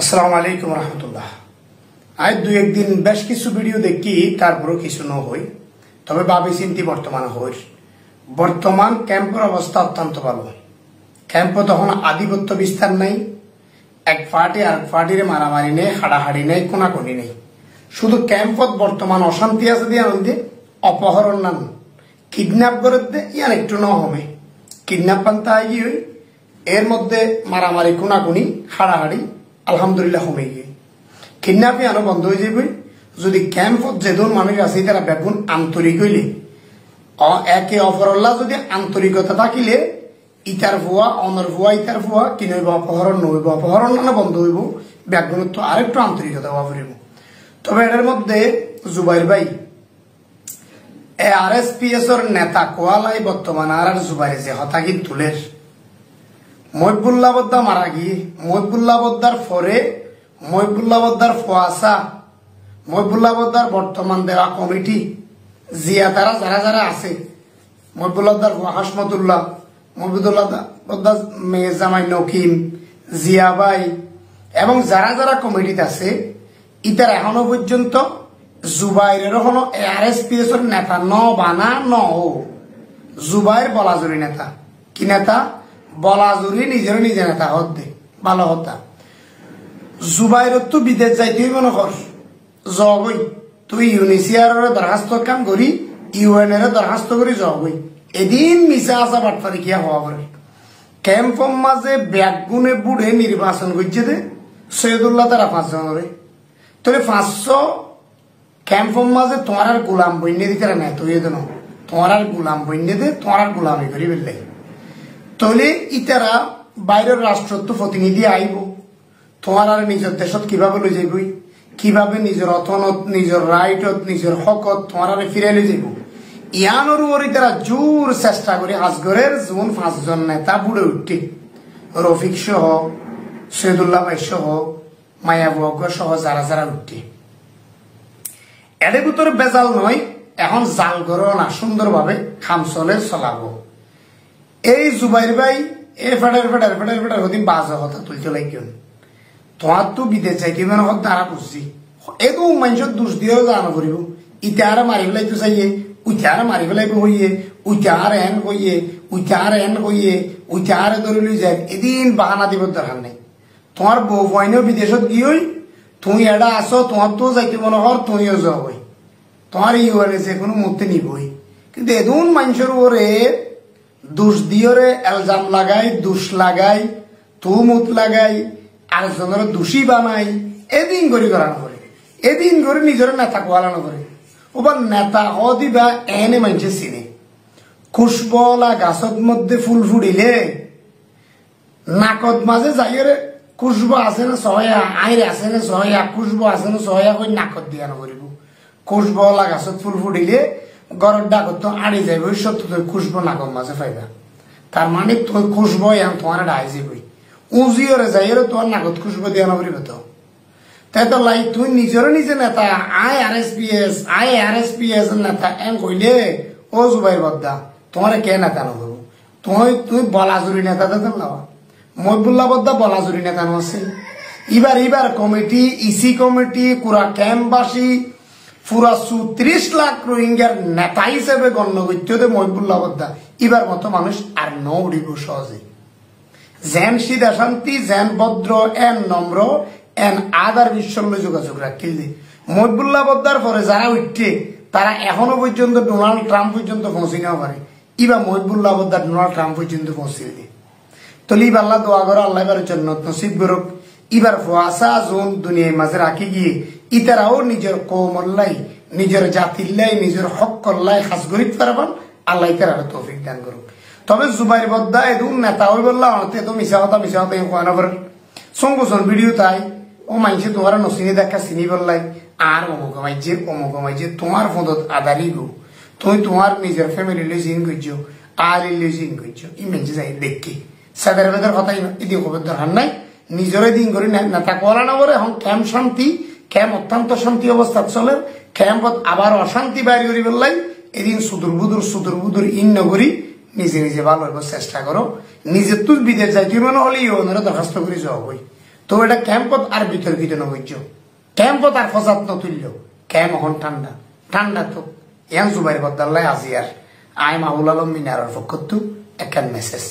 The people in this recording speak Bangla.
আসসালামু আলাইকুম রহমতুল্লাহ। আজ দুই একদিন বেশ কিছু ভিডিও দেখি, তারপরও কিছু ন হই, তবে ভাবি চিন্তি বর্তমান হই। বর্তমান ক্যাম্পের অবস্থা অত্যন্ত ভালো। ক্যাম্প তখন আধিপত্য বিস্তার নাই, এক পার্টি আর পার্টির মারামারি নেই, হাড়াহাড়ি নেই, কোনাকুনি নেই। শুধু ক্যাম্পত বর্তমান অশান্তি আছে দিয়ে আমাদের অপহরণ নান কিডন্যাপ করে ইয়ান একটু ন হবে কিডন্যাপ পান্তা আই হই, এর মধ্যে মারামারি কোনাকুনি হাড়াহাড়ি আলহামদুলিল্লাহ কমে গিয়ে কিডন্যাপই আনো বন্ধ হয়ে যাবে। যদি ক্যাম্পত যেজন মানুষ আছে তারা বেগুন আন্তরিক হইলে, একে অপরল্লা যদি আন্তরিকতা থাকিলে ইটার ভুয়া অনর ভুয়া ইটার ভুয়া কি নইব অপহরণ নইব, অপহরণ না বন্ধ হইব, ব্যাগুণত্ব আরেকটু আন্তরিকতা হওয়া ফুরিব। তবে এটার মধ্যে জুবাইর ভাই আরএসপিএস এর নেতা কোয়ালাই বর্তমান আর জুবাইর যে হতাগিন তুলের মহিবুল্লাহ বদ্দা মারা গিয়ে মহিবুল্লাহ বদ্দার পরে মহিবুল্লাহ বদ্দার ফোয়াসা মহিবুল্লাহ বদ্দার বর্তমান দেওয়া কমিটি জিয়া তারা যারা যারা আছে, মহিবুল্লাহ হাসমতুল্লাহ, মহিবুল্লাহ বদ্দার মেয়ে জামাই নকিম, জিয়া ভাই এবং যারা যারা কমিটিতে আছে, ইতার এখনো পর্যন্ত জুবাইরের হলো আরএসপিএস এর নেতা ন বানা ন ও জুবাইর বলাজুরি নেতা। কি নেতা? বলাজুরি নিজের নিজে নেতা হতে ভালো হতা। জুবাইর তো বিদেশ যাইতেই মনে কর জগই তুই ইউনিসিয়ারের দরখাস্ত কাম করি, ইউএন এর দরখাস্ত করি জগই এদিন মিশা আসা বাটফারি কিয়া হওয়া পারে। ক্যাম্পর মাঝে ব্যাগুনে বুড়ে নির্বাচন করছে দে সৈয়দুল্লাহ তারা 5 জন হবে, তাহলে 500 ক্যাম্পর মাঝে তোমার আর গোলাম বন্যে দিতে না, তুই এদিন তোমার আর গোলাম বন্যে দে, তোমার আর গোলামি করি বেললে। তাহলে ইতারা বাইরের রাষ্ট্রত্ব প্রতিনিধি আইব, তোমার আর নিজের দেশত কিভাবে লই যাইবই, কিভাবে নিজের অথনত নিজের রাইটত নিজের হকত তোমার আর ফিরে লই যাইব। ইয়ানোর ওর তারা জোর চেষ্টা করে আজগরের যেমন 5 জন নেতা বুড়ে উঠতে, রফিক সহ সৈয়দুল্লাহ ভাই সহ মায়াবুয়াগ সহ যারা যারা উঠতে, এদের ভিতরে বেজাল নয়। এখন জাল করো না, সুন্দরভাবে খাম চলে চলাবো। এই জুবাইর ভাই এ ফেডার ফেডার ফেডার ফেডার হদিন বাজে কথা তুলতে লাগিন, তোমার তো বিদেশ যাইতে মানে হত দ্বারা বুঝছি এত মানুষের দোষ দিয়েও জানা করিব। ইটারে মারি ফেলাইতে চাইয়ে, উইটারে মারি ফেলাইব হইয়ে, উইটারে এন হইয়ে, উইটারে এন হইয়ে, উইটারে ধরে লই যায়। এদিন বাহানা দিব দরকার নেই। তোমার বউ বইনও বিদেশত গিয়ে তুমি এটা আসো, তোমার তো যাইতে মনে হর তুমিও যাবই, তোমার ইউএনএ যে কোনো মুহূর্তে নিবই। কিন্তু এদুন মানুষের ওরে দোষ দিয়রে এলজাম লাগাই, দোষ লাগাই, তুমুত লাগাই, আরেকজনের দোষী বানাই, এদিন করে করানো করে, এদিন করে নিজের নেতা কোয়ালানো করে। ওবার নেতা হদিবা এনে মানুষের চিনে। খুশবলা গাছত মধ্যে ফুল ফুটিলে নাকত মাঝে যাইরে খুশবো আছে না সহয়া, আইর আছে না সহয়া, খুশবো আছে না সহয়া করে নাকত দিয়া নকরিব। খুশবলা গাছত ফুল ফুটিলে গরর ডাকত তো আড়ি যাইব, সত্য তুই খুশবো নাকত মাঝে পাইবা। তার মানে তুই খুশবো এখন তোমার ডাই যাবই, উজিওরে যাইরে তোমার নাকত খুশবো দিয়া নকরিব। তো তাই তো লাই তুই নিজের নিজে নেতা আরএসপিএস নেতা এন কইলে ও জুবাইর বদ্দা তোমার কে নেতা নকরবো? তুই বলাজুরি নেতা দেখেন না, মহিবুল্লাহ বদ্দা বলাজুরি নেতা আছে। এবার কমিটি ইসি কমিটি পুরা ক্যাম্পবাসী পুরা 34 লাখ রোহিঙ্গার নেতা হিসেবে গণ্য করতে মহিবুল্লাহ বদ্দা এবার মতো মানুষ আর ন উড়িব সহজে। যেন সিধা শান্তি, যেন ভদ্র, এন নম্র, এন আদার বিশ্বের যোগাযোগ রাখিল। মহিবুল্লাহ বদ্দার পরে যারা উঠছে তারা এখনো পর্যন্ত ডোনাল্ড ট্রাম্প পর্যন্ত পৌঁছে নেওয়া পারে, এবার মহিবুল্লাহ বদ্দার ডোনাল্ড ট্রাম্প পর্যন্ত পৌঁছে দিয়ে। তলি আল্লাহ দোয়া করো, আল্লাহ এবার জন্নত নসিব করুক। এবার ফোয়াশা জোন দুনিয়ার মাঝে রাখি গিয়ে ইতারাও নিজের কৌমল্লাই, নিজের জাতিল্লাই, নিজের হক কল্লাই খাস গরিব পারবেন, আল্লাহ তারা তৌফিক দান করুক। তবে জুবাইর বদ্দা এদুন নেতা হয়ে বললা অনেক তো মিশা কথা সঙ্গোচন ভিডিও তাই ও মাইছে তোমার নসিনি দেখা চিনি বললাই আর অমুকমাইছে তোমার ফোনত আদারি গো, তুমি তোমার নিজের ফ্যামিলি লই জিন করছো, আলি লই জিন করছো, ই মেনছে যাই দেখি সাদের বেদের কথাই এদিকে খবর দরকার নাই। নিজের দিন করে নেতা করা না বলে এখন ক্যাম্প শান্তি, ক্যাম্প অত্যন্ত শান্তি অবস্থা চলে, ক্যাম্পত আবার অশান্তি বাইর করি বললাই এদিন সুদূর বুদুর ইন নগরী নিজে নিজে ভালো হইব চেষ্টা করো। নিজের তুই বিদেশ যাই তুই মনে হলেই ওনারা দরখাস্ত করে যাওয়া হই, তো এটা ক্যাম্পত আর বিতর্কিত নবৈজ ক্যাম্পত আর ফসাদ নতুল্য ক্যাম্প এখন ঠান্ডা ঠান্ডা তো ইয়াং জুবাইর বদ্দাল্লাই আজি আর আই মাহুল আলম মিনারের পক্ষত একান মেসেজ